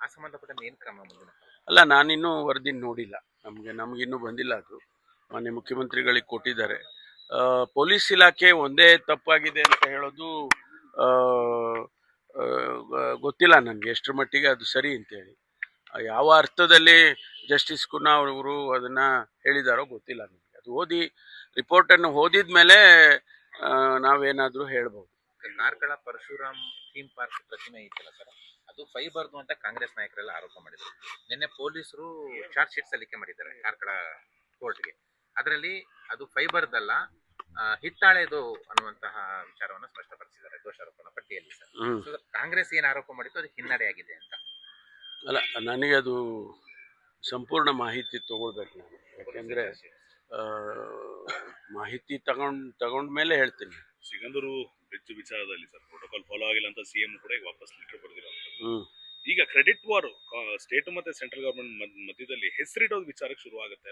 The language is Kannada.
ಆ ಸಂಬಂಧಪಟ್ಟಂತೆ ಏನು ಕ್ರಮ ಮುಂದಿನ? ಅಲ್ಲ, ನಾನಿನ್ನೂ ವರದಿ ನೋಡಿಲ್ಲ. ನಮಗಿನ್ನೂ ಬಂದಿಲ್ಲ. ಅದು ಮಾನ್ಯ ಮುಖ್ಯಮಂತ್ರಿಗಳಿಗೆ ಕೊಟ್ಟಿದ್ದಾರೆ. ಪೊಲೀಸ್ ಇಲಾಖೆ ಒಂದೇ ತಪ್ಪಾಗಿದೆ ಅಂತ ಹೇಳೋದು ಗೊತ್ತಿಲ್ಲ ನನಗೆ ಎಷ್ಟರ ಮಟ್ಟಿಗೆ ಅದು ಸರಿ ಅಂತೇಳಿ. ಯಾವ ಅರ್ಥದಲ್ಲಿ ಜಸ್ಟಿಸ್ ಕುನ್ನಾ ಅವರು ಅದನ್ನ ಹೇಳಿದಾರೋ ಗೊತ್ತಿಲ್ಲ ನನಗೆ. ಅದು ರಿಪೋರ್ಟನ್ನು ಓದಿದ್ಮೇಲೆ ನಾವೇನಾದರೂ ಹೇಳ್ಬೋದು. ಕಾರ್ಕಳ ಪರಶುರಾಮ್ ಥೀಮ್ ಪಾರ್ಕ್ ಪ್ರತಿಮೆ ಐತಲ್ಲ ಸರ್, ಅದು ಫೈಬರ್ದು ಅಂತ ಕಾಂಗ್ರೆಸ್ ನಾಯಕರೆಲ್ಲ ಆರೋಪ ಮಾಡಿದ್ರು. ನಿನ್ನೆ ಪೊಲೀಸರು ಚಾರ್ಜ್ ಶೀಟ್ ಸಲ್ಲಿಕೆ ಮಾಡಿದ್ದಾರೆ ಕಾರ್ಕಳ ಕೋರ್ಟ್ಗೆ. ಅದರಲ್ಲಿ ಅದು ಫೈಬರ್ದಲ್ಲ, ಹಿತ್ತಾಳೆದು ಅನ್ನುವಂತಹ ವಿಚಾರವನ್ನು ಸ್ಪಷ್ಟಪಡಿಸಿದ್ದಾರೆ ದೋಷಾರೋಪಣ ಪಟ್ಟಿಯಲ್ಲಿ ಸರ್. ಸೊ ಕಾಂಗ್ರೆಸ್ ಏನು ಆರೋಪ ಮಾಡಿತ್ತು ಅದು ಹಿನ್ನಡೆಯಾಗಿದೆ ಅಂತ. ಅಲ್ಲ, ನನಗೆ ಅದು ಸಂಪೂರ್ಣ ಮಾಹಿತಿ ತಗೊಳ್ಬೇಕು ನಾನು. ಯಾಕೆಂದ್ರೆ ಮಾಹಿತಿ ತಗೊಂಡ್ಮೇಲೆ ಹೇಳ್ತೀನಿ. ಸಿಗಂದೂರು ಬ್ರಿಡ್ಜ್ ವಿಚಾರದಲ್ಲಿ ಸರ್ ಪ್ರೋಟೋಕಾಲ್ ಫಾಲೋ ಆಗಿಲ್ಲ ಅಂತ ಸಿಎಂ ಕೂಡ ಈಗ ವಾಪಸ್ ಲೆಟರ್ ಬರೆದಿರೋದು. ಈಗ ಕ್ರೆಡಿಟ್ ವಾರ್ ಸ್ಟೇಟ್ ಮತ್ತೆ ಸೆಂಟ್ರಲ್ ಗವರ್ಮೆಂಟ್ ಮಧ್ಯದಲ್ಲಿ ಹೆಸರಿಡೋದು ವಿಚಾರಕ್ಕೆ ಶುರು ಆಗುತ್ತೆ.